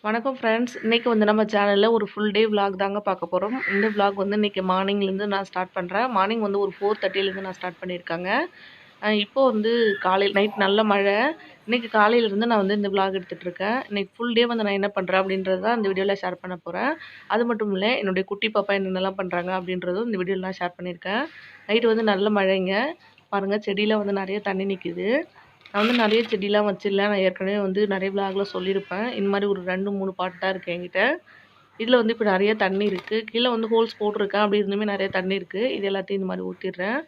வணக்கம் ஃப்ரெண்ட்ஸ். இன்னைக்கு வந்து நம்ம சேனல்ல ஒரு ஃபுல் டே விளாக் தாங்க பார்க்க போறோம். இந்த விளாக் வந்து இன்னைக்கு மார்னிங்லேருந்து நான் ஸ்டார்ட் பண்றேன். மார்னிங் வந்து ஒரு 4:30லேருந்து நான் ஸ்டார்ட் பண்ணியிருக்கேங்க. இப்போ வந்து காலையில் நைட் நல்ல மழை. இன்னைக்கு காலையிலேருந்து நான் வந்து இந்த விளாக் எடுத்துட்டு இருக்கேன். இன்னைக்கு ஃபுல் டே வந்து நான் என்ன பண்றேன் அப்படின்றத தான் இந்த வீடியோல ஷேர் பண்ண போறேன். அது மட்டும் இல்ல, என்னுடைய குட்டி பாப்பா என்னென்னலாம் பண்றாங்க அப்படின்றதும் இந்த வீடியோல நான் ஷேர் பண்ணியிருக்கேன். நைட் வந்து நல்ல மழைங்க. பாருங்க செடியில வந்து நெறைய தண்ணி நிக்குது. நான் வந்து நெறைய செடிலாம் வச்சிடல. நான் ஏற்கனவே வந்து நெறைய விளாக்ல சொல்லியிருப்பேன். இந்த மாரி ஒரு 2, 3 பாட் தான் இருக்கு என்கிட்ட. இதில வந்து இப்ப நெறைய தண்ணி இருக்கு. கீழ வந்து ஹோல்ஸ் போட்டுருக்கேன். அப்படி இருந்துமே நெறைய தண்ணி இருக்கு. இது எல்லாத்தையும் இந்த மாரி ஊத்திடுறேன்.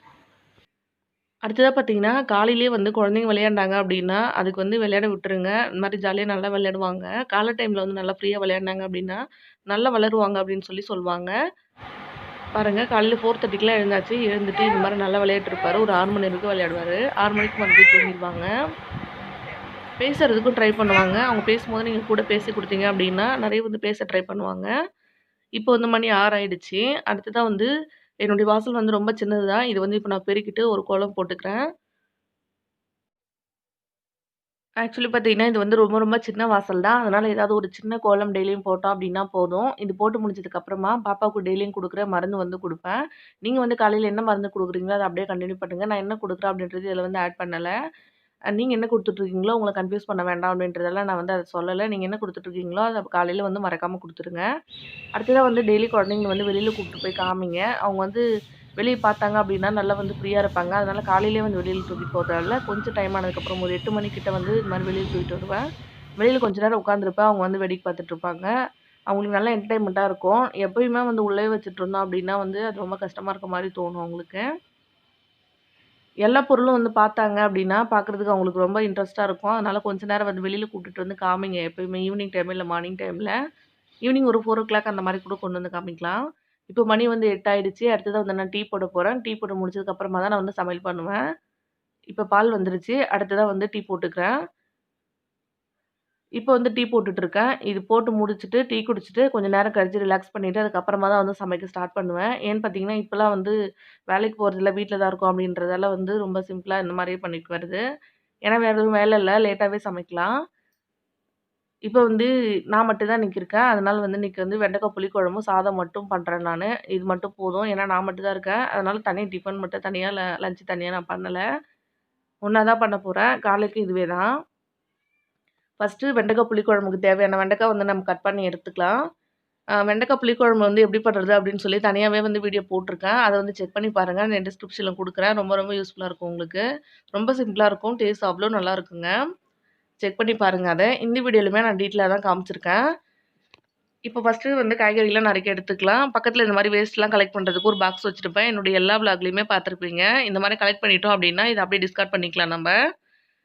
அடுத்ததா பார்த்தீங்கன்னா, காலையிலேயே வந்து குழந்தைங்க விளையாண்டாங்க அப்படின்னா, அதுக்கு வந்து விளையாட விட்டுருங்க. இந்த மாரி ஜாலியா நல்லா விளையாடுவாங்க. காலை டைம்ல வந்து நல்லா ஃப்ரீயா விளையாடுனாங்க அப்படின்னா, நல்லா வளருவாங்க அப்படின்னு சொல்லுவாங்க. பாருங்க காலையில 4:30க்குலாம் எழுந்தாச்சு. எழுந்துட்டு இந்த மாரி நல்லா விளையாட்டுருப்பாரு. ஒரு 6 மணி வரைக்கும் விளையாடுவாரு. 6 மணிக்கு மறுபடியும் தூங்கிருவாங்க. பேசுறதுக்கும் ட்ரை பண்ணுவாங்க. அவங்க பேசும்போது நீங்க கூட பேசி குடுத்தீங்க அப்டின்னா, நெறைய வந்து பேச ட்ரை பண்ணுவாங்க. இப்போ வந்து மணி 6 ஆயிடுச்சு. அடுத்ததா வந்து என்னுடைய வாசல் வந்து ரொம்ப சின்னது தான். இது வந்து இப்ப நான் பெருக்கிட்டு ஒரு கோலம் போட்டுக்கிறேன். ஆக்சுவலி பார்த்தீங்கன்னா, இது வந்து ரொம்ப ரொம்ப சின்ன வாசல் தான். அதனால ஏதாவது ஒரு சின்ன கோலம் டெய்லியும் போட்டோம் அப்டின்னா போதும். இது போட்டு முடிச்சதுக்கு அப்புறமா பாப்பாவுக்கு டெய்லியும் குடுக்குற மருந்து வந்து குடுப்பேன். நீங்க வந்து காலையில என்ன மருந்து குடுக்குறீங்களோ, அத அப்டியே கன்டின்யூ பண்ணுங்க. நான் என்ன குடுக்குறேன் அப்டின்றது இதுல வந்து ஆட் பண்ணல. நீங்க என்ன குடுத்துட்டுருக்கீங்களோ, உங்கள கன்ஃப்யூஸ் பண்ண வேண்டாம் அப்படின்றதெல்லாம் நான் வந்து அத சொல்லல. நீங்க என்ன குடுத்துட்டுருக்கீங்களோ, அத காலையில வந்து மறக்காம குடுத்துருங்க. அடுத்ததா வந்து டெய்லி குழந்தைங்கள வந்து வெளியில கூப்ட்டு போய் காமிங்க. அவங்க வந்து வெளிய பார்த்தாங்க அப்படின்னா, நல்லா வந்து ஃப்ரீயா இருப்பாங்க. அதனால காலையிலேயே வந்து வெளியில தூக்கிட்டு போ தேவையில்ல. கொஞ்சம் டைம் ஆனதுக்கப்புறம் ஒரு 8 மணி கிட்ட வந்து இது மாரி வெளியில தூக்கிட்டு வருவேன். வெளியில கொஞ்ச நேரம் உட்காந்துருப்பேன். அவங்க வந்து வேடிக்கை பார்த்துட்டு இருப்பாங்க. அவங்களுக்கு நல்லா என்டர்டெயின்மெண்ட்டா இருக்கும். எப்பயுமே வந்து உள்ளயே வச்சுட்டுருந்தோம் அப்படின்னா வந்து, அது ரொம்ப கஷ்டமா இருக்க மாரி தோணும் அவங்களுக்கு. எல்லா பொருளும் வந்து பார்த்தாங்க அப்டின்னா, பார்க்குறதுக்கு அவங்களுக்கு ரொம்ப இன்ட்ரெஸ்ட்டா இருக்கும். அதனால கொஞ்ச நேரம் வந்து வெளியில கூட்டிட்டு வந்து காமிங்க. எப்பயுமே ஈவினிங் டைம்ல, இல்ல மார்னிங் டைம்ல. ஈவினிங் ஒரு 4:00 அந்த மாரி கூட கொண்டு வந்து காமிக்கலாம். இப்போ மணி வந்து 8 ஆயிடுச்சு. அடுத்ததா வந்து நான் டீ போட போறேன். டீ போட்டு முடிச்சதுக்கு அப்புறமா தான் நான் வந்து சமையல் பண்ணுவேன். இப்ப பால் வந்துருச்சு. அடுத்ததா வந்து டீ போட்டுக்கிறேன். இப்போ வந்து டீ போட்டுட்டு இருக்கேன். இது போட்டு முடிச்சுட்டு, டீ குடிச்சுட்டு, கொஞ்சம் நேரம் கழிச்சு ரிலாக்ஸ் பண்ணிட்டு, அதுக்கப்புறமா தான் வந்து சமைக்க ஸ்டார்ட் பண்ணுவேன். ஏன்னு பார்த்தீங்கன்னா, இப்பலாம் வந்து வேலைக்கு போறதில்ல, வீட்ல தான் இருக்கோம் அப்படின்றதால வந்து ரொம்ப சிம்பிளா இந்த மாரியே பண்ணிட்டு வருது. ஏன்னா வேற எதுவும் வேலை இல்ல. லேட்டாவே சமைக்கலாம். இப்ப வந்து நான் மட்டும் தான் இன்னைக்கு இருக்கேன். அதனால வந்து இன்னைக்கு வந்து வெண்டைக்காய் புளிக்குழம்பும், சாதம் மட்டும் பண்றேன் நானு. இது மட்டும் போதும். ஏன்னா நான் மட்டும் தான் இருக்கேன். அதனால தனியா டிஃபன் மட்டும் தனியா லஞ்ச் தனியா நான் பண்ணல. ஒண்ணா தான் பண்ண போறேன். காலைக்கு இதுவே தான். ஃபர்ஸ்ட்டு வெண்டைக்காய் புளிக்குழம்புக்கு தேவையான வெண்டைக்காய் வந்து நம்ம கட் பண்ணி எடுத்துக்கலாம். வெண்டைக்காய் புளிக்குழம்பு வந்து எப்படி பண்றது அப்படின்னு சொல்லி தனியாவே வந்து வீடியோ போட்டுருக்கேன். அத வந்து செக் பண்ணி பாருங்க. நான் டிஸ்கிரிப்ஷன்ல குடுக்குறேன். ரொம்ப ரொம்ப யூஸ்ஃபுல்லா இருக்கும் உங்களுக்கு. ரொம்ப சிம்பிளா இருக்கும். டேஸ்ட் அவ்ளோ நல்லா இருக்குங்க. செக் பண்ணி பாருங்க அத. இந்த வீடியோலயுமே நான் டீட்டெயிலா தான் காமிச்சிருக்கேன். இப்போ ஃபர்ஸ்ட்டு வந்து காய்கறிலாம் நறுக்கி எடுத்துக்கலாம். பக்கத்துல இந்த மாரி வேஸ்ட்லாம் கலெக்ட் பண்றதுக்கு ஒரு பாக்ஸ் வச்சிருப்பேன். என்னுடைய எல்லா விளாக்லயுமே பார்த்துருப்பீங்க. இந்த மாரி கலெக்ட் பண்ணிட்டோம் அப்டின்னா, இத அப்படியே டிஸ்கார்ட் பண்ணிக்கலாம் நம்ப.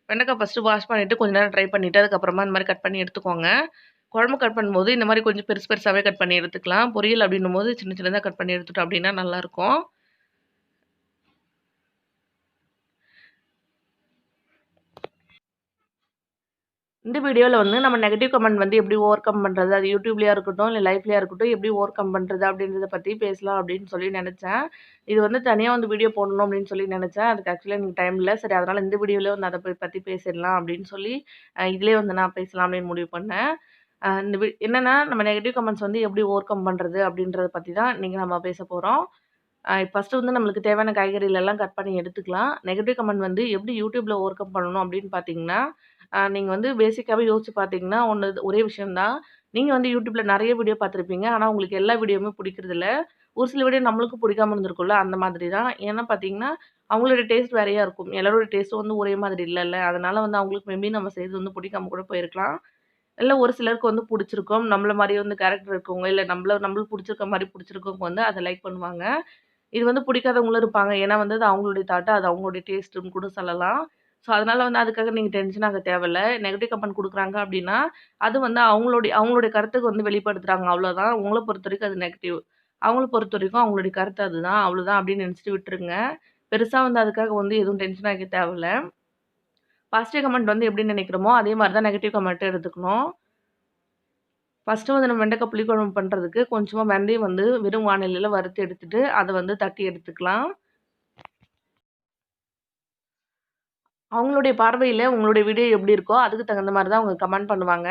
வெண்டைக்காய் ஃபர்ஸ்ட்டு வாஷ் பண்ணிட்டு, கொஞ்ச நேரம் ட்ரை பண்ணிட்டு, அதுக்கப்புறமா இந்த மாரி கட் பண்ணி எடுத்துக்கோங்க. குழம்பு கட் பண்ணும்போது இந்த மாரி கொஞ்சம் பெருசு பெருசாவே கட் பண்ணி எடுத்துக்கலாம். பொரியல் அப்டின்னும்போது சின்ன சின்னதா கட் பண்ணி எடுத்துட்டோம் அப்டின்னா நல்லாருக்கும். இந்த வீடியோல வந்து நம்ம நெகட்டிவ் கமெண்ட் வந்து எப்படி ஓவர் கம் பண்றது? அது யூடியூப்லயா இருக்கட்டும், இல்ல லைஃப்லயா இருக்கட்டும், எப்படி ஓவர் கம் பண்றது அப்படின்றத பத்தி பேசலாம் அப்படின்னு சொல்லி நெனச்சேன். இது வந்து தனியா வந்து வீடியோ போடணும் அப்படின்னு சொல்லி நெனச்சேன். அதுக்கு ஆக்சுவலா எனக்கு டைம் இல்ல. சரி அதனால இந்த வீடியோலயே வந்து அத பத்தி பேசிடலாம் அப்படின்னு சொல்லி, இதுலயே வந்து நான் பேசலாம் அப்படின்னு முடிவு பண்ணேன். இந்த என்னன்னா நம்ம நெகட்டிவ் கமெண்ட்ஸ் வந்து எப்படி ஓவர் கம் பண்றது அப்படின்றத பத்தி தான் இன்னைக்கு நம்ம பேச போறோம். ஃபர்ஸ்ட்டு வந்து நம்மளுக்கு தேவையான காய்கறிகள் எல்லாம் கட் பண்ணி எடுத்துக்கலாம். நெகட்டிவ் கமெண்ட் வந்து எப்படி யூடியூப்ல ஓவர் கம் பண்ணணும் அப்படின்னு பார்த்தீங்கன்னா, நீங்க வந்து பேசிக்காவே யோசிச்சு பார்த்தீங்கன்னா, ஒரே விஷயம் தான். நீங்க வந்து யூடியூப்ல நெறைய வீடியோ பார்த்துருப்பீங்க. ஆனா உங்களுக்கு எல்லா வீடியோவுமே பிடிக்கிறதில்ல. ஒரு சில வீடியோ நம்மளுக்கும் பிடிக்காம இருந்திருக்கும்ல, அந்த மாதிரி தான். ஏன்னா பார்த்தீங்கன்னா, அவங்களோட டேஸ்ட் வேறையா இருக்கும். எல்லாரோட டேஸ்ட்டும் வந்து ஒரே மாதிரி இல்லல்ல. அதனால வந்து அவங்களுக்கு மேபி நம்ம செய்றது வந்து பிடிக்காம கூட போயிருக்கலாம். இல்ல ஒரு சிலருக்கு வந்து புடிச்சிருக்கும். நம்மள மாரியே வந்து கேரக்டர் இருக்கவங்க, இல்ல நம்மளுக்கு புடிச்சிருக்க மாரி புடிச்சிருக்கவங்க வந்து அத லைக் பண்ணுவாங்க. இது வந்து பிடிக்காதவங்களும் இருப்பாங்க. ஏன்னா வந்து அது அவங்களுடைய தாட், அது அவங்களுடைய டேஸ்ட்டுன்னு கூட சொல்லலாம். ஸோ, அதனால வந்து அதுக்காக நீங்க டென்ஷன் ஆக தேவையில்ல. நெகட்டிவ் கமெண்ட் குடுக்குறாங்க அப்டின்னா, அது வந்து அவங்களுடைய அவங்களுடைய கருத்துக்கு வந்து வெளிப்படுத்துறாங்க அவ்வளோதான். உங்கள பொறுத்தவரைக்கும் அது நெகட்டிவ். அவங்கள பொறுத்தவரைக்கும் அவங்களுடைய கருத்து அதுதான், அவ்வளோதான் அப்டின்னு நெனச்சுட்டு விட்டுருங்க. பெருசா வந்து அதுக்காக வந்து எதுவும் டென்ஷன் ஆகிக்க தேவையில்ல. பாசிட்டிவ் கமெண்ட் வந்து எப்டி நெனைக்கிறோமோ, அதே மாரி தான் நெகட்டிவ் கமெண்ட்டும் எடுத்துக்கணும். ஃபர்ஸ்ட்டு வந்து நம்ம வெண்டைக்காய் புளிக்குழம்பு பண்றதுக்கு கொஞ்சமா வெந்தயம் வந்து வெறும் வாணலில வறுத்து எடுத்துட்டு, அத வந்து தட்டி எடுத்துக்கலாம். அவங்களுடைய பார்வையில உங்களுடைய வீடியோ எப்படி இருக்கோ, அதுக்கு தகுந்த மாரி தான் அவங்க கமெண்ட் பண்ணுவாங்க.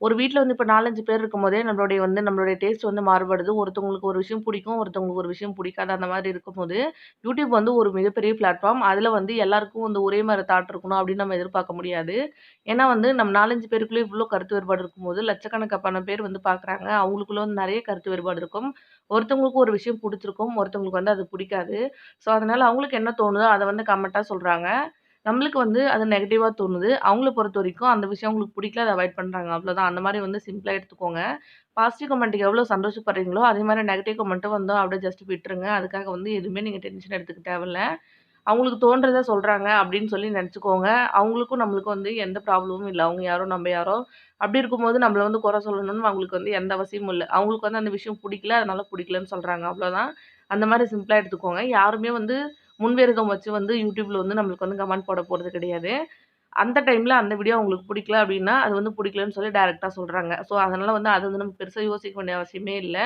ஒரு வீட்ல வந்து இப்ப 4, 5 பேர் இருக்கும்போதே நம்மளுடைய டேஸ்ட் வந்து மாறுபடுது. ஒருத்தவங்களுக்கு ஒரு விஷயம் பிடிக்கும், ஒருத்தவங்களுக்கு ஒரு விஷயம் பிடிக்காது. அந்த மாரி இருக்கும்போது, YouTube வந்து ஒரு மிகப்பெரிய பிளாட்ஃபார்ம். அதுல வந்து எல்லாருக்கும் வந்து ஒரே மாரி தாட் இருக்கணும் அப்படின்னு நம்ம எதிர்பார்க்க முடியாது. ஏன்னா வந்து நம்ம 4, 5 பேருக்குள்ள இவ்ளோ கருத்து வேறுபாடு இருக்கும்போது, லட்சக்கணக்கான பேர் வந்து பார்க்குறாங்க. அவங்களுக்குள்ள வந்து நெறைய கருத்து வேறுபாடு இருக்கும். ஒருத்தவங்களுக்கு ஒரு விஷயம் புடிச்சிருக்கும், ஒருத்தவங்களுக்கு வந்து அது பிடிக்காது. ஸோ, அதனால அவங்களுக்கு என்ன தோணுதோ அத வந்து கமெண்ட்டா சொல்றாங்க. நம்மளுக்கு வந்து அது நெகட்டிவா தோணுது. அவங்கள பொறுத்தவரைக்கும் அந்த விஷயம் அவங்களுக்கு பிடிக்கல, அத அவாய்ட் பண்றாங்க. அவ்வளோதான். அந்த மாரி வந்து சிம்பிளா எடுத்துக்கோங்க. பாசிட்டிவ் கமெண்ட்க்கு எவ்வளோ சந்தோஷப்படுறீங்களோ, அதே மாரி நெகட்டிவ் கமெண்ட்டும் வந்து அப்படியே ஜஸ்ட் விட்டுருங்க. அதுக்காக வந்து எதுவுமே நீங்க டென்ஷன் எடுத்துக்க தேவையில்ல. அவங்களுக்கு தோன்றத சொல்றாங்க அப்படின்னு சொல்லி நெனச்சுக்கோங்க. அவங்களுக்கும் நம்மளுக்கும் வந்து எந்த ப்ராப்ளமும் இல்ல. அவங்க யாரோ, நம்ம யாரோ. அப்படி இருக்கும்போது நம்மள வந்து குறை சொல்லணும்னு அவங்களுக்கு வந்து எந்த அவசியமும் இல்ல. அவங்களுக்கு வந்து அந்த விஷயம் புடிக்கல, அதனால புடிக்கலன்னு சொல்றாங்க. அவ்வளோதான். அந்த மாரி சிம்பிளா எடுத்துக்கோங்க. யாருமே வந்து முன்விரோதம் வச்சு வந்து YouTubeல வந்து நம்மளுக்கு வந்து கமெண்ட் போட போறது கிடையாது. அந்த டைம்ல அந்த வீடியோ அவங்களுக்கு பிடிக்கல அப்டின்னா, அது வந்து பிடிக்கலன்னு சொல்லி டைரக்ட்டா சொல்றாங்க. ஸோ, அதனால வந்து அது வந்து நம்ம பெருசா யோசிக்க வேண்டிய அவசியமே இல்ல.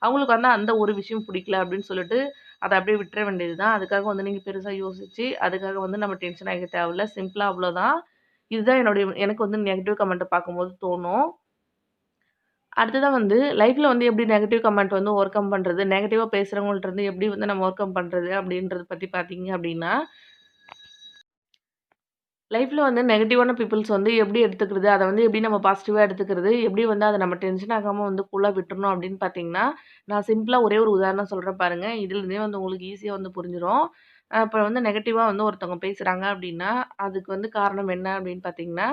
அவங்களுக்கு வந்து அந்த ஒரு விஷயம் பிடிக்கல அப்டின்னு சொல்லிட்டு, அத அப்டியே விட்டுற வேண்டியது தான். அதுக்காக வந்து நீங்க பெருசா யோசிச்சு, அதுக்காக வந்து நம்ம டென்ஷன் ஆகிக்க தேவையில்ல. சிம்பிளா அவ்வளோதான். இதுதான் எனக்கு வந்து நெகட்டிவ் கமெண்ட்ட பார்க்கும்போது தோணும். அடுத்ததா வந்து லைஃப்ல வந்து எப்படி நெகட்டிவ் கமெண்ட் வந்து ஓவர் கம் பண்றது? நெகட்டிவா பேசுறவங்கள்ட்ட இருந்து எப்படி வந்து நம்ம ஓவர் கம் பண்றது? அப்படின்றத பத்தி பார்த்தீங்க அப்படின்னா, லைஃப்ல வந்து நெகட்டிவான பீப்பிள்ஸ் வந்து எப்படி எடுத்துக்கிறது? அத வந்து எப்படி நம்ம பாசிட்டிவா எடுத்துக்கிறது? எப்படி வந்து அத நம்ம டென்ஷன் ஆகாம வந்து கூலா விட்டுறணும் அப்படின்னு பார்த்தீங்கன்னா, நான் சிம்பிளா ஒரே ஒரு உதாரணம் சொல்றேன் பாருங்க. இதுலருந்தே வந்து உங்களுக்கு ஈஸியா வந்து புரிஞ்சிரும். இப்ப வந்து நெகட்டிவா வந்து ஒருத்தவங்க பேசுறாங்க அப்படின்னா, அதுக்கு வந்து காரணம் என்ன அப்படின்னு பார்த்தீங்கன்னா,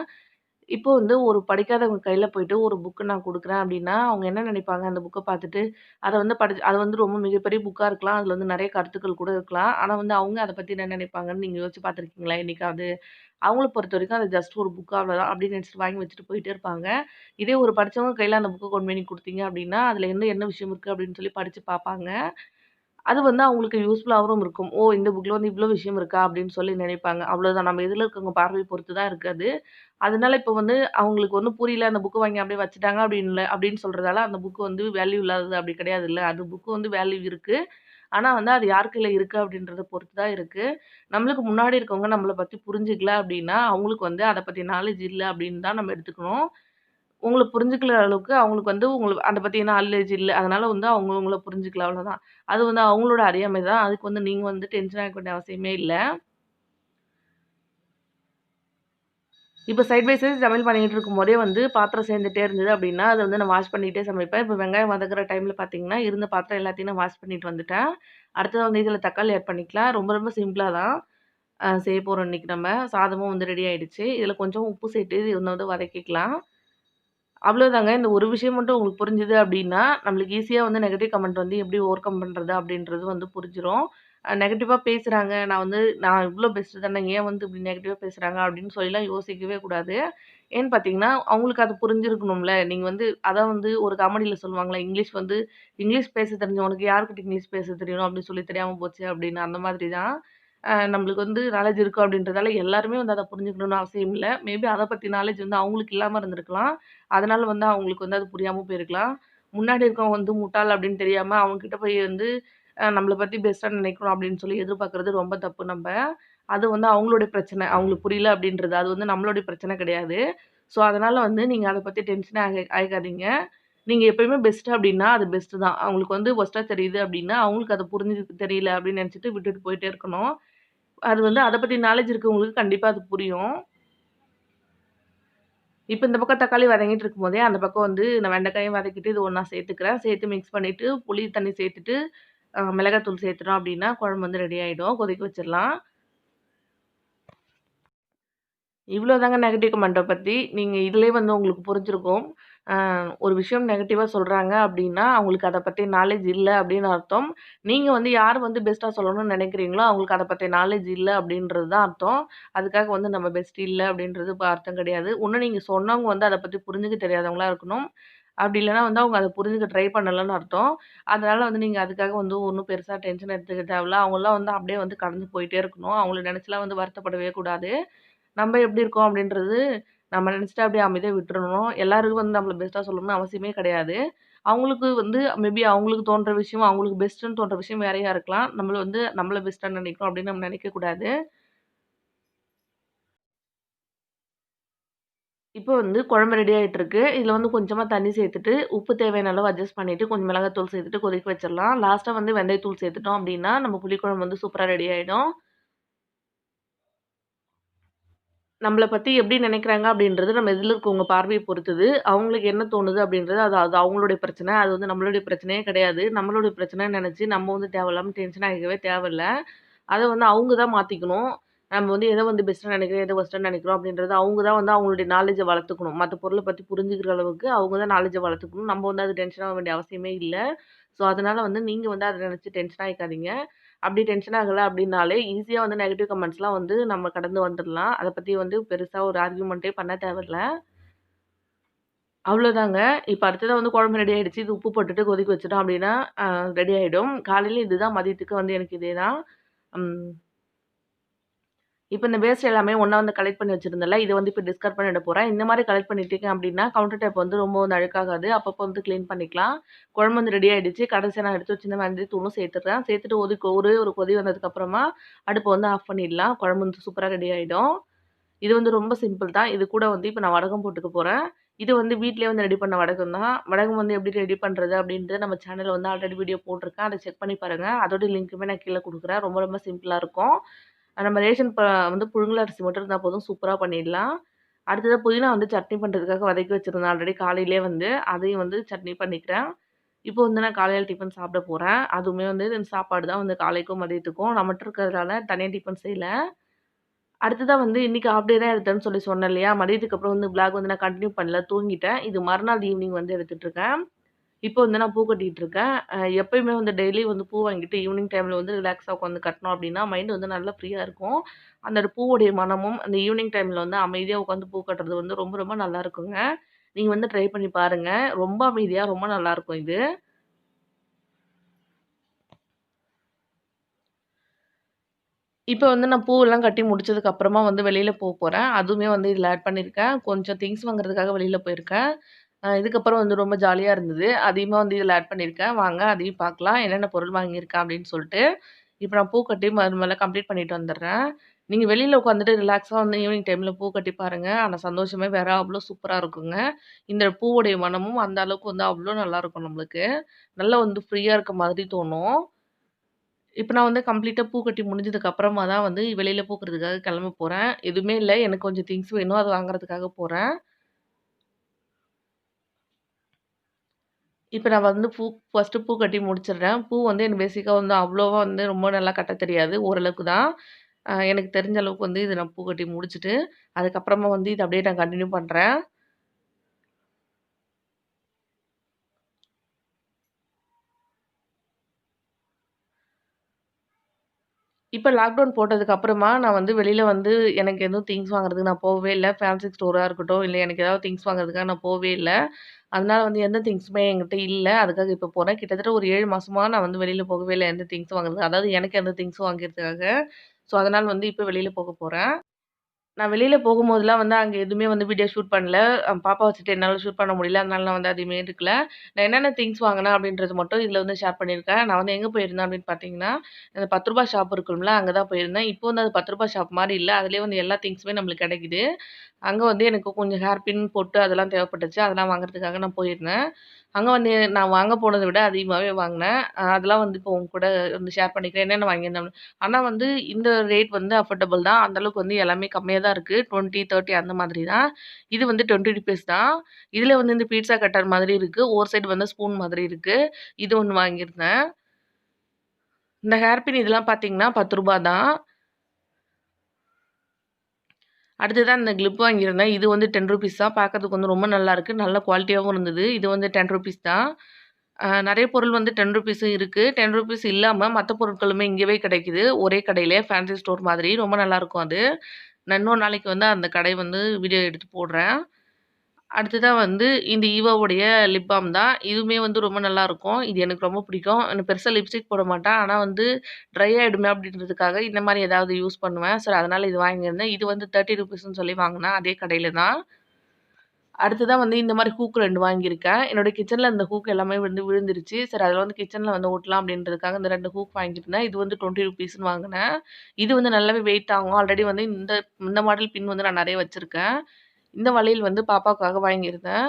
இப்போ வந்து ஒரு படிக்காதவங்க கையில போயிட்டு ஒரு புக் நான் குடுக்குறேன் அப்படின்னா, அவங்க என்ன நினைப்பாங்க அந்த புக்க பார்த்துட்டு, அத வந்து அது வந்து ரொம்ப மிகப்பெரிய புக்கா இருக்கலாம். அதுல வந்து நெறைய கருத்துக்கள் கூட இருக்கலாம். ஆனா வந்து அவங்க அத பத்தி என்ன நினைப்பாங்கன்னு நீங்க யோசிச்சு பார்த்துருக்கீங்களா என்னைக்காவது? அவங்கள பொறுத்தவரைக்கும் அது ஜஸ்ட் ஒரு புக் அவ்வளோதான் அப்படின்னு நினைச்சுட்டு வாங்கி வச்சுட்டு போயிட்டே இருப்பாங்க. இதே ஒரு படிச்சவங்க கையில அந்த புக்க கொண்டு போய் நீங்க குடுத்தீங்க அப்படின்னா, அதுல என்ன என்ன விஷயம் இருக்கு அப்படின்னு சொல்லி படிச்சு பார்ப்பாங்க. அது வந்து அவங்களுக்கு யூஸ்ஃபுல்லாவும் இருக்கும். ஓ! இந்த புக்ல வந்து இவ்ளோ விஷயம் இருக்கா? அப்படின்னு சொல்லி நினைப்பாங்க. அவ்வளோதான். நம்ம எதிர்ல இருக்கவங்க பார்வைய பொறுத்து தான் இருக்கு அது. அதனால இப்ப வந்து அவங்களுக்கு ஒண்ணும் புரியல. அந்த புக்க வாங்கி அப்படியே வச்சுட்டாங்க அப்படின்னு சொல்றதால அந்த புக் வந்து வேல்யூ இல்லாதது அப்படி கிடையாதுல்ல. அது புக் வந்து வேல்யூ இருக்கு. ஆனா வந்து அது யார் கையில இருக்கு அப்படின்றத பொறுத்து தான் இருக்கு. நம்மளுக்கு முன்னாடி இருக்கவங்க நம்மள பத்தி புரிஞ்சுக்கல அப்படின்னா, அவங்களுக்கு வந்து அத பத்தி நாலேட்ஜ் இல்ல அப்படின்னு தான் நம்ம எடுத்துக்கணும். உங்கள புரிஞ்சுக்கிற அளவுக்கு அவங்களுக்கு வந்து அத பத்தி நாலேட்ஜ் இல்ல. அதனால வந்து அவங்க உங்கள புரிஞ்சுக்கல அவ்வளோதான். அது வந்து அவங்களோட அறியாமை தான். அதுக்கு வந்து நீங்க வந்து டென்ஷன் ஆக வேண்டிய அவசியமே இல்ல. இப்ப சைட் பை சைட் சமையல் பண்ணிட்டு இருக்கும்போதே வந்து பாத்திரம் சேர்ந்துட்டே இருந்தது அப்டின்னா, அத வந்து நான் வாஷ் பண்ணிட்டே சமைப்பேன். இப்ப வெங்காயம் வதக்குற டைம்ல பார்த்தீங்கன்னா, இருந்த பாத்திரம் எல்லாத்தையும் நான் வாஷ் பண்ணிட்டு வந்துட்டேன். அடுத்தது வந்து இதில தக்காளி ஆட் பண்ணிக்கலாம். ரொம்ப ரொம்ப சிம்பிளா தான் செய்ய போறோம் இன்னைக்கு நம்ம. சாதமும் வந்து ரெடி ஆயிடுச்சு. இதில கொஞ்சம் உப்பு சேர்த்து இன்னும் வந்து வதக்கிக்கலாம். அவ்வளோதாங்க. இந்த ஒரு விஷயம் மட்டும் உங்களுக்கு புரிஞ்சுது அப்டின்னா, நம்மளுக்கு ஈஸியா வந்து நெகட்டிவ் கமெண்ட் வந்து எப்படி ஓவர் கம் பண்றது அப்டின்றது வந்து புரிஞ்சிரும். நெகட்டிவா பேசுறாங்க. நான் இவ்ளோ பெஸ்ட் தானே. ஏன் வந்து இப்படி நெகட்டிவா பேசுறாங்க அப்படின்னு சொல்லிலாம் யோசிக்கவே கூடாது. ஏன்னு பார்த்தீங்கன்னா, அவங்களுக்கு அது புரிஞ்சிருக்கணும்ல. நீங்க வந்து அதான் வந்து ஒரு காமெடில சொல்லுவாங்கல்ல, இங்கிலீஷ் பேச தெரிஞ்சவனுக்கு யார்கிட்ட இங்கிலீஷ் பேச தெரியணும் அப்படின்னு சொல்லி தெரியாம போச்சு அப்படின்னு. அந்த மாதிரி தான். நம்மளுக்கு வந்து நாலேட்ஜ் இருக்கு அப்படின்றதால எல்லாருமே வந்து அத புரிஞ்சுக்கணும்னு அவசியம் இல்ல. மேபி அத பத்தி நாலேட்ஜ் வந்து அவங்களுக்கு இல்லாம இருந்திருக்கலாம். அதனால வந்து அவங்களுக்கு வந்து அது புரியாம போயிருக்கலாம். முன்னாடி இருக்கவன் வந்து முட்டாள் அப்படின்னு தெரியாம அவன்கிட்ட போய் வந்து நம்மள பத்தி பெஸ்ட்டா நினைக்கணும் அப்படின்னு சொல்லி எதிர்பார்க்கிறது ரொம்ப தப்பு நம்ப. அது வந்து அவங்களுடைய பிரச்சனை. அவங்களுக்கு புரியல அப்படின்றது. அது வந்து நம்மளுடைய பிரச்சனை கிடையாது. ஸோ, அதனால வந்து நீங்க அத பத்தி டென்ஷனே ஆயிக்காதீங்க. நீங்க எப்பயுமே பெஸ்ட் அப்படின்னா, அது பெஸ்ட் தான். அவங்களுக்கு வந்து வொர்ஸ்ட்டா தெரியுது அப்படின்னா, அவங்களுக்கு அது தெரியல அப்படின்னு நினைச்சுட்டு விட்டுட்டு போயிட்டே இருக்கணும். அது வந்து அத பத்தி நாலேட்ஜ் இருக்கவங்களுக்கு கண்டிப்பா அது புரியும். இப்ப இந்த பக்கம் தக்காளி வதங்கிட்டு இருக்கும்போதே, அந்த பக்கம் வந்து நான் வெண்டைக்காயும் வதக்கிட்டு இது ஒண்ணா சேர்த்துக்கிறேன். சேர்த்து மிக்ஸ் பண்ணிட்டு, புளி தண்ணி சேர்த்துட்டு, மிளகாத்தூள் சேர்த்துட்டோம் அப்டின்னா, குழம்பு வந்து ரெடி ஆயிடும். கொதிக்க வச்சிரலாம். இவ்வளோதாங்க நெகட்டிவ் கமெண்ட்ட பத்தி. நீங்க இதுலயே வந்து உங்களுக்கு புரிஞ்சிருக்கும். அ ஒரு விஷயம் நெகட்டிவா சொல்றாங்க அப்டின்னா, அவங்களுக்கு அத பத்தி நாலேட்ஜ் இல்ல அப்டின்னு அர்த்தம். நீங்க வந்து யார் வந்து பெஸ்ட்டா சொல்லணும்னு நெனைக்கிறீங்களோ, அவங்களுக்கு அத பத்தி நாலேட்ஜ் இல்ல அப்டின்றது தான் அர்த்தம். அதுக்காக வந்து நம்ம பெஸ்ட் இல்ல அப்டின்றது அர்த்தம் கிடையாது. இன்னும் நீங்க சொன்னவங்க வந்து அத பத்தி புரிஞ்சுக்க தெரியாதவங்களா இருக்கணும். அப்டி இல்லன்னா வந்து அவங்க அத புரிஞ்சுக்க ட்ரை பண்ணலன்னு அர்த்தம். அதனால வந்து நீங்க அதுக்காக வந்து ஒண்ணும் பெருசா டென்ஷன் எடுத்துக்க தேவல்ல. அவங்கலாம் வந்து அப்டியே வந்து கடந்து போயிட்டே இருக்கணும். அவங்கள நெனச்சுலாம் வந்து வருத்தப்படவே கூடாது. நம்ம எப்படி இருக்கோம் அப்படின்றது நம்ம நினைச்சுட்டு அப்படியே அமைதியா விட்டுறணும். எல்லாருக்கும் வந்து நம்மள பெஸ்ட்டா சொல்லணும்னு அவசியமே கிடையாது. அவங்களுக்கு வந்து மேபி அவங்களுக்கு தோன்ற விஷயம், அவங்களுக்கு பெஸ்ட்டுன்னு தோன்ற விஷயம் வேறையா இருக்கலாம். நம்மள பெஸ்ட்டா நினைக்கணும் அப்படின்னு நம்ம நினைக்கக்கூடாது. இப்போ வந்து குழம்பு ரெடி ஆயிட்டுருக்கு. இதில வந்து கொஞ்சமா தண்ணி சேர்த்துட்டு, உப்பு தேவையான அளவு அட்ஜஸ்ட் பண்ணிட்டு, கொஞ்சம் மிளகாத்தூள் சேர்த்துட்டு கொதிக்க வச்சிரலாம். லாஸ்ட்டா வந்து வெந்தயத்தூள் சேர்த்துட்டோம் அப்டின்னா, நம்ம புளிக்குழம்பு வந்து சூப்பரா ரெடி ஆயிடும். நம்மள பத்தி எப்படி நினைக்கிறாங்க அப்படின்றது நம்ம எதிர்ல இருக்கவங்க பார்வைய பொறுத்தது. அவங்களுக்கு என்ன தோணுது அப்படின்றது அது அது அவங்களுடைய பிரச்சனை. அது வந்து நம்மளுடைய பிரச்சனையே கிடையாது. நம்மளுடைய பிரச்சனைன்னு நெனச்சு நம்ம வந்து தேவையில்லாம டென்ஷன் ஆகிக்கவே தேவையில்ல. அத வந்து அவங்க தான் மாத்திக்கணும். நம்ம வந்து எத வந்து பெஸ்ட்டா நெனைக்கிறோம், எத வொர்ஸ்ட்டா நெனைக்கிறோம் அப்படின்றத அவங்க தான் வந்து அவங்களுடைய நாலேட்ஜ வளர்த்துக்கணும். மத்த பொருள பத்தி புரிஞ்சுக்கிற அளவுக்கு அவங்க தான் நாலேட்ஜ வளர்த்துக்கணும். நம்ம வந்து அது டென்ஷன் ஆக வேண்டிய அவசியமே இல்ல. ஸோ, அதனால வந்து நீங்க வந்து அத நெனச்சு டென்ஷன் ஆயிக்காதீங்க. அப்படி டென்ஷன் ஆகல அப்படின்னாலே, ஈஸியா வந்து நெகட்டிவ் கமெண்ட்ஸ்லாம் வந்து நம்ம கடந்து வந்துரலாம். அத பத்தி வந்து பெருசா ஒரு ஆர்கியூமென்ட்டே பண்ண தேவையில்ல. அவ்வளோதாங்க. இப்ப அடுத்ததா வந்து குழம்பு ரெடி ஆயிடுச்சு. இது உப்பு போட்டுட்டு கொதிக்க வச்சுட்டோம் அப்படின்னா, ரெடி ஆயிடும். காலையில இதுதான், மதியத்துக்கு வந்து எனக்கு இதே தான். ம். இப்ப இந்த வேஸ்ட் எல்லாமே ஒண்ணா வந்து கலெக்ட் பண்ணி வச்சிருந்தேன்ல, இத வந்து இப்ப டிஸ்கார்ட் பண்ணிட போறேன். இந்த மாரி கலெக்ட் பண்ணிட்டீங்க அப்டின்னா, கவுண்டர் டாப் வந்து ரொம்ப வந்து அழுக்காகாது. அப்பப்போ வந்து கிளீன் பண்ணிக்கலாம். குழம்பு வந்து ரெடி ஆயிடுச்சு. கடைசியா நான் எடுத்து வச்சிருந்த வெந்தயத்தூளும் சேர்த்துடுறேன். சேர்த்துட்டு ஒரே ஒரு கொதி வந்ததுக்கு அப்புறமா, அடுப்ப வந்து ஆஃப் பண்ணிடலாம். குழம்பு வந்து சூப்பரா ரெடி ஆயிடும். இது வந்து ரொம்ப சிம்பிள் தான். இது கூட வந்து இப்ப நான் வடகம் போட்டுக்க போறேன். இது வந்து வீட்லயே வந்து ரெடி பண்ண வடகம் தான். வடகம் வந்து எப்படி ரெடி பண்றது அப்படின்ட்டு நம்ம சேனல்ல வந்து ஆல்ரெடி வீடியோ போட்டுருக்கேன். அத செக் பண்ணி பாருங்க. அதோட லிங்க்குமே நான் கீழ குடுக்குறேன். ரொம்ப ரொம்ப சிம்பிளா இருக்கும். நம்ம ரேஷன் வந்து புழுங்கல் அரிசி மட்டும் இருந்தா போதும், சூப்பரா பண்ணிடலாம். அடுத்ததா புதினா வந்து சட்னி பண்றதுக்காக வதக்கி வச்சிருந்தேன் ஆல்ரெடி காலையிலேயே வந்து. அதையும் வந்து சட்னி பண்ணிக்கிறேன். இப்போ வந்து நான் காலையில டிஃபன் சாப்பிட போறேன். அதுவுமே வந்து சாப்பாடு தான் வந்து காலைக்கும், மதியத்துக்கும். நான் மட்டும் இருக்கிறதுனால தனியா டிஃபன் செய்யல. அடுத்ததா வந்து இன்னைக்கு ஹாஃப் டே தான் எடுத்தேன்னு சொல்லி சொன்னேன் இல்லையா? மதியத்துக்கு அப்புறம் வந்து விளாக் வந்து நான் கன்டின்யூ பண்ணல, தூங்கிட்டேன். இது மறுநாள் ஈவினிங் வந்து எடுத்துட்டு இருக்கேன். இப்போ வந்து நான் பூ கட்டிட்டு இருக்கேன். எப்பயுமே வந்து டெய்லி வந்து பூ வாங்கிட்டு ஈவினிங் டைம்ல வந்து ரிலாக்ஸா உட்காந்து கட்டினோம் அப்டின்னா, மைண்ட் வந்து நல்லா ஃப்ரீயா இருக்கும். அந்த பூவுடைய மணமும், அந்த ஈவினிங் டைம்ல வந்து அமைதியா உட்காந்து பூ கட்டுறது வந்து ரொம்ப ரொம்ப நல்லா இருக்குங்க. நீங்க வந்து ட்ரை பண்ணி பாருங்க. ரொம்ப அமைதியா ரொம்ப நல்லாருக்கும் இது. இப்ப வந்து நான் பூவெல்லாம் கட்டி முடிச்சதுக்கு அப்புறமா வந்து வெளியில போறேன். அதுவுமே வந்து இதில ஆட் பண்ணியிருக்கேன். கொஞ்சம் திங்ஸ் வாங்குறதுக்காக வெளியில போயிருக்கேன். இதுக்கப்புறம் வந்து ரொம்ப ஜாலியா இருந்தது. அதையுமே வந்து இதில ஆட் பண்ணியிருக்கேன். வாங்க அதையும் பார்க்கலாம். என்னென்ன பொருள் வாங்கியிருக்கேன் அப்படின்னு சொல்ட்டு. இப்ப நான் பூ கட்டி மொதல்ல கம்ப்ளீட் பண்ணிட்டு வந்துடுறேன். நீங்க வெளியில உட்காந்துட்டு ரிலாக்ஸா வந்து ஈவினிங் டைம்ல பூ கட்டி பாருங்க. ஆனா சந்தோஷமே வேற அவ்ளோ சூப்பரா இருக்குங்க. இந்த பூவுடைய மணமும் அந்த அளவுக்கு வந்து அவ்ளோ நல்லாருக்கும் நம்மளுக்கு. நல்லா வந்து ஃப்ரீயா இருக்க மாதிரி தோணும். இப்ப நான் வந்து கம்ப்ளீட்டா பூ கட்டி முடிஞ்சதுக்கு அப்புறமா தான் வந்து வெளியில பூக்குறதுக்காக கிளம்ப போறேன். எதுவுமே இல்ல. எனக்கு கொஞ்சம் திங்ஸ் வேணும். அத வாங்குறதுக்காக போறேன். இப்ப நான் வந்து ஃபர்ஸ்ட்டு பூ கட்டி முடிச்சிடுறேன். பூ வந்து எனக்கு பேசிக்கா வந்து அவ்வளவா வந்து ரொம்ப நல்லா கட்டத் தெரியாது. ஓரளவுக்கு தான். எனக்கு தெரிஞ்ச அளவுக்கு வந்து இத நான் பூ கட்டி முடிச்சுட்டு, அதுக்கப்புறமா வந்து இத அப்படியே நான் கன்டின்யூ பண்றேன். இப்ப லாக்டவுன் போட்டதுக்கு அப்புறமா, நான் வந்து வெளியில வந்து எனக்கு எதுவும் திங்ஸ் வாங்குறதுக்கு நான் போவே இல்ல. ஃபேன்சி ஸ்டோரா இருக்கட்டும், இல்ல எனக்கு ஏதாவது திங்ஸ் வாங்குறதுக்காக நான் போவே இல்ல. அதனால வந்து எந்த திங்ஸுமே என்கிட்ட இல்ல. அதுக்காக இப்ப போறேன். கிட்டத்தட்ட ஒரு 7 மாசமா நான் வந்து வெளியில போகவே இல்ல. எந்த திங்ஸ் வாங்குறது அதாவது எனக்கு எந்த திங்ஸும் வாங்கிறதுக்காக. ஸோ, அதனால வந்து இப்ப வெளியில போக போறேன். நான் வெளியில போகும்போதெல்லாம் வந்து அங்க எதுவுமே வந்து வீடியோ ஷூட் பண்ணல. பாப்பா வச்சுட்டு என்னால ஷூட் பண்ண முடியல. அதனால நான் வந்து எதையுமே எடுக்கல. நான் என்னென்ன திங்ஸ் வாங்குனேன் அப்படின்றது மட்டும் இதுல வந்து ஷேர் பண்ணியிருக்கேன். நான் வந்து எங்க போயிருந்தேன் அப்படின்னு பார்த்தீங்கன்னா, அந்த ரூ. 10 ஷாப் இருக்கும்ல, அங்க தான் போயிருந்தேன். இப்போ வந்து அது ரூ. 10 ஷாப் மாரி இல்ல. அதிலேயே வந்து எல்லா திங்ஸுமே நம்மளுக்கு கிடைக்குது. அங்க வந்து எனக்கு கொஞ்சம் ஹேர் பின், பொட்டு அதெல்லாம் தேவைப்பட்டுச்சு. அதெல்லாம் வாங்குறதுக்காக நான் போயிருந்தேன். அங்க வந்து நான் வாங்க போனத விட அதிகமாவே வாங்குனேன். அதெல்லாம் வந்து இப்போ உங்க கூட வந்து ஷேர் பண்ணிக்கிறேன். என்னென்ன வாங்கியிருந்தேன் ஆனா வந்து இந்த ரேட் வந்து அஃபோர்டபுள் தான். அந்த அளவுக்கு வந்து எல்லாமே கம்மியா தான் இருக்கு. 20, 30 அந்த மாதிரி தான். இது வந்து ₹20 தான். இதுல வந்து இந்த பீட்ஸா கட்டர் மாதிரி இருக்கு. ஒரு சைடு வந்து ஸ்பூன் மாதிரி இருக்கு. இது ஒண்ணு வாங்கியிருந்தேன். இந்த ஹேர் பின் இதெல்லாம் பார்த்தீங்கன்னா ₹10 தான். அடுத்ததா இந்த கிளிப் வாங்கியிருந்தேன். இது வந்து ₹10 தான். பார்க்கறதுக்கு வந்து ரொம்ப நல்லாருக்கு. நல்ல குவாலிட்டியாவும் இருந்தது. இது வந்து ₹10 தான். நெறைய பொருள் வந்து ₹10 இருக்கு. ₹10 இல்லாம மத்த பொருட்களுமே இங்கவே கிடைக்குது. ஒரே கடையிலே ஃபேன்சி ஸ்டோர் மாதிரி. ரொம்ப நல்லாருக்கும் அது. நான் இன்னொரு நாளைக்கு வந்து அந்த கடை வந்து வீடியோ எடுத்து போடுறேன். அடுத்ததா வந்து இந்த ஈவாவுடைய லிப் பாம் தான். இதுவுமே வந்து ரொம்ப நல்லாருக்கும். இது எனக்கு ரொம்ப பிடிக்கும். நான் பெருசா லிப்ஸ்டிக் போட மாட்டேன். ஆனா வந்து ட்ரை ஆயிடுமே அப்படின்றதுக்காக இந்த மாரி ஏதாவது யூஸ் பண்ணுவேன். சரி அதனால இது வாங்கியிருந்தேன். இது வந்து ₹30ன்னு சொல்லி வாங்குனேன். அதே கடையில தான். அடுத்ததா வந்து இந்த மாரி ஹூக் 2 வாங்கியிருக்கேன். என்னோட கிச்சன்ல இந்த ஹூக் எல்லாமே வந்து விழுந்துருச்சு. சரி அதில வந்து கிச்சன்ல வந்து ஒட்டலாம் அப்படின்றதுக்காக இந்த 2 ஹூக் வாங்கியிருந்தேன். இது வந்து ₹20ன்னு வாங்குனேன். இது வந்து நல்லாவே வெயிட் தாங்கும். ஆல்ரெடி வந்து இந்த இந்த மாடல் பின் வந்து நான் நெறைய வச்சிருக்கேன். இந்த வளையல் வந்து பாப்பாவுக்காக வாங்கியிருந்தேன்.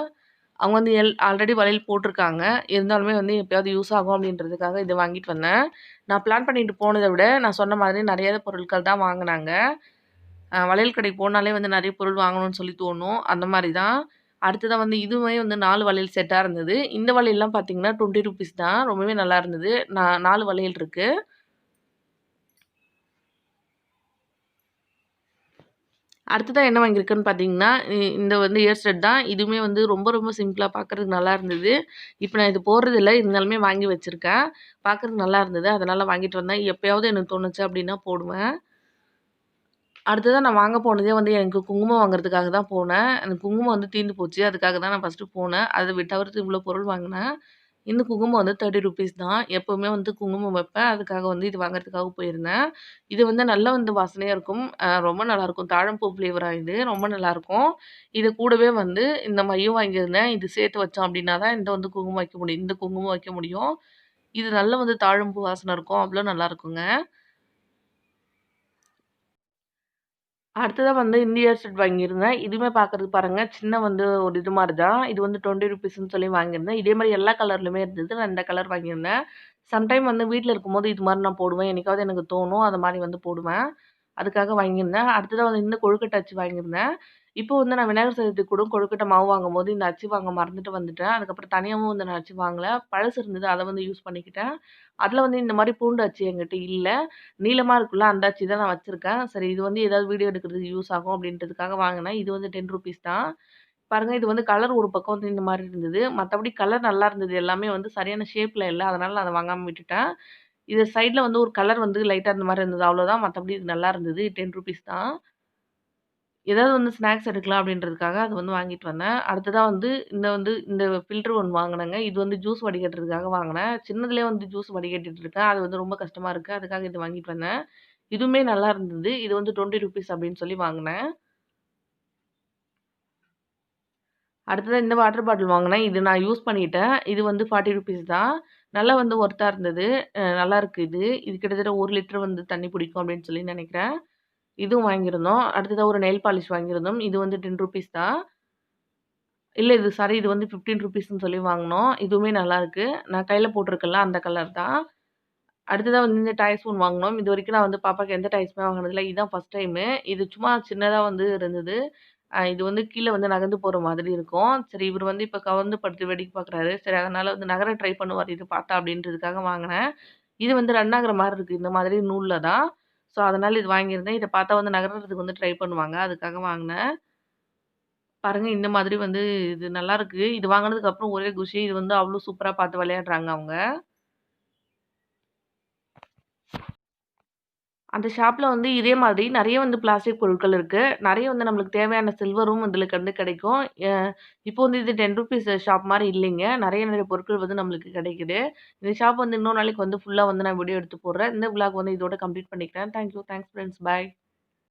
அவங்க வந்து ஆல்ரெடி வளையல் போட்டிருக்காங்க. இருந்தாலுமே வந்து எப்பயாவது யூஸ் ஆகும் அப்படின்றதுக்காக இத வாங்கிட்டு வந்தேன். நான் பிளான் பண்ணிட்டு போனத விட, நான் சொன்ன மாதிரி நெறைய பொருட்கள் தான் வாங்குனாங்க. வளையல் கடைக்கு போனாலே வந்து நெறைய பொருள் வாங்கணும்னு சொல்லி தோணும். அந்த மாரி தான். அடுத்ததா வந்து இதுவுமே வந்து 4 வளையல் செட்டா இருந்தது. இந்த வளையல்லாம் பார்த்தீங்கன்னா, ₹20 தான். ரொம்பவே நல்லா இருந்தது. 4 வளையல் இருக்கு. அடுத்ததா என்ன வாங்கியிருக்கேன்னு பார்த்தீங்கன்னா, இந்த வந்து இயர் ஸ்டட் தான். இதுவுமே வந்து ரொம்ப ரொம்ப சிம்பிளா பார்க்கறதுக்கு நல்லா இருந்தது. இப்ப நான் இது போடுறதில்ல. இருந்தாலுமே வாங்கி வச்சிருக்கேன். பார்க்கறதுக்கு நல்லா இருந்தது. அதனால வாங்கிட்டு வந்தேன். எப்பயாவது எனக்கு தோணுச்சு அப்டின்னா போடுவேன். அடுத்ததா நான் வாங்க போனதே வந்து எனக்கு குங்குமம் வாங்குறதுக்காக தான் போனேன். எனக்கு குங்குமம் வந்து தீர்ந்து போச்சு. அதுக்காக தான் நான் ஃபர்ஸ்ட்டு போனேன். அத தவிர்த்து இவ்ளோ பொருள் வாங்குனேன். இந்த குங்குமம் வந்து ₹30 தான். எப்பவுமே வந்து குங்குமம் வைப்பேன். அதுக்காக வந்து இது வாங்குறதுக்காக போயிருந்தேன். இது வந்து நல்ல வந்து வாசனையா இருக்கும். ரொம்ப நல்லாயிருக்கும். தாழம்பூ ஃப்ளேவரா இது. ரொம்ப நல்லாயிருக்கும். இது கூடவே வந்து இந்த மையும் வாங்கியிருந்தேன். இது சேர்த்து வச்சோம் அப்டின்னா தான் இந்த வந்து குங்குமம் வைக்க முடியும். இந்த குங்குமம் வைக்க முடியும். இது நல்ல வந்து தாழம்பூ வாசனை இருக்கும். அவ்ளோ நல்லாயிருக்குங்க. அடுத்ததா வந்து இந்த இயர் செட் வாங்கியிருந்தேன். இதுவுமே பார்க்கறதுக்கு பாருங்க, சின்ன வந்து ஒரு இது மாரி தான். இது வந்து ₹20ன்னு சொல்லி வாங்கியிருந்தேன். இதே மாரி எல்லா கலர்லயுமே இருந்தது. நான் இந்த கலர் வாங்கியிருந்தேன். சம்டைம் வந்து வீட்ல இருக்கும்போது இது மாரி நான் போடுவேன். என்னைக்காவது எனக்கு தோணும். அது மாரி வந்து போடுவேன். அதுக்காக வாங்கியிருந்தேன். அடுத்ததா வந்து இந்த கொழுக்கட்டை அச்சு வாங்கியிருந்தேன். இப்போ வந்து நான் விநாயகர் சதுர்த்திக்கு கூட கொழுக்கட்டை மாவு வாங்கும்போது இந்த அச்சு வாங்க மறந்துட்டு வந்துட்டேன். அதுக்கப்புறம் தனியாவும் வந்து நான் அச்சு வாங்கல. பழசு இருந்தது. அத வந்து யூஸ் பண்ணிக்கிட்டேன். அதுல வந்து இந்த மாரி பூண்டு அச்சு என்கிட்ட இல்ல. நீளமா இருக்குல்ல, அந்த அச்சு தான் நான் வச்சிருக்கேன். சரி இது வந்து ஏதாவது வீடியோ எடுக்கிறதுக்கு யூஸ் ஆகும் அப்படின்றதுக்காக வாங்குனேன். இது வந்து ₹10 தான். பாருங்க இது வந்து கலர் ஒரு பக்கம் வந்து இந்த மாரி இருந்தது. மத்தபடி கலர் நல்லா இருந்தது. எல்லாமே வந்து சரியான ஷேப்ல இல்ல. அதனால நான் அத வாங்காம விட்டுட்டேன். இது சைட்ல வந்து ஒரு கலர் வந்து லைட்டா இந்த மாரி இருந்தது. அவ்வளோதான். மத்தபடி இது நல்லா இருந்தது. ₹10 தான். ஏதாவது வந்து ஸ்நாக்ஸ் எடுக்கலாம் அப்படின்றதுக்காக அது வந்து வாங்கிட்டு வந்தேன். அடுத்ததா வந்து இந்த ஃபில்டர் ஒண்ணு வாங்குனேங்க. இது வந்து ஜூஸ் வடிகட்டுறதுக்காக வாங்குனேன். சின்னதுலயே வந்து ஜூஸ் வடிகட்டிட்டு இருக்கேன். அது வந்து ரொம்ப கஷ்டமா இருக்கு. அதுக்காக இது வாங்கிட்டு வந்தேன். இதுவுமே நல்லா இருந்தது. இது வந்து ₹20 அப்படின்னு சொல்லி வாங்குனேன். அடுத்ததா இந்த வாட்டர் பாட்டில் வாங்குனேன். இது நான் யூஸ் பண்ணிட்டேன். இது வந்து ₹40 தான். நல்லா வந்து ஒர்த்தா இருந்தது. நல்லாருக்கு இது. இது கிட்டத்தட்ட 1 லிட்டர் வந்து தண்ணி பிடிக்கும் அப்படின்னு சொல்லி நெனைக்கிறேன். இதுவும் வாங்கியிருந்தோம். அடுத்ததா ஒரு நெயில் பாலிஷ் வாங்கியிருந்தோம். இது வந்து ₹10 தான். இல்ல இது சாரி இது வந்து ₹15ன்னு சொல்லி வாங்குனோம். இதுவுமே நல்லாருக்கு. நான் கையில போட்டிருக்கேன்ல அந்த கலர் தான். அடுத்ததா வந்து இந்த டாய் ஸ்பூன் வாங்குனோம். இதுவரைக்கும் நான் வந்து பாப்பாக்கு எந்த டாய்ஸுமே வாங்குனதில்ல. இதுதான் ஃபர்ஸ்ட் டைமு. இது சும்மா சின்னதா வந்து இருந்தது. இது வந்து கீழ வந்து நகர்ந்து போற மாதிரி இருக்கும். சரி இவரு வந்து இப்ப கவர்ந்து படுத்து வேடிக்கை பார்க்குறாரு. சரி அதனால வந்து நகர ட்ரை பண்ணுவாரு இது பார்த்தா அப்படின்றதுக்காக வாங்குனேன். இது வந்து ரன் ஆகுற மாரி இருக்கு. இந்த மாதிரி நூல்ல தான். ஸோ அதனால இது வாங்கியிருந்தேன். இத பார்த்தா வந்து நகர்றதுக்கு வந்து ட்ரை பண்ணுவாங்க. அதுக்காக வாங்குனேன். பாருங்க இந்த மாதிரி வந்து இது நல்லாருக்கு. இது வாங்குனதுக்கு அப்புறம் ஒரே குஷி. இது வந்து அவ்ளோ சூப்பரா பார்த்து விளையாடுறாங்க அவங்க. அந்த ஷாப்ல வந்து இதே மாதிரி நெறைய வந்து பிளாஸ்டிக் பொருட்கள் இருக்கு. நெறைய வந்து நம்மளுக்கு தேவையான சில்வரும் இதுல வந்து கிடைக்கும். அ இப்போ வந்து இது ₹10 ஷாப் மாரி இல்லைங்க. நெறைய பொருட்கள் வந்து நம்மளுக்கு கிடைக்குது. இந்த ஷாப் வந்து இன்னொரு நாளைக்கு வந்து ஃபுல்லா வந்து நான் வீடியோ எடுத்து போடுறேன். இந்த விளாக் வந்து இதோட கம்ப்ளீட் பண்ணிக்கிறேன். Thank you. Thanks friends. Bye.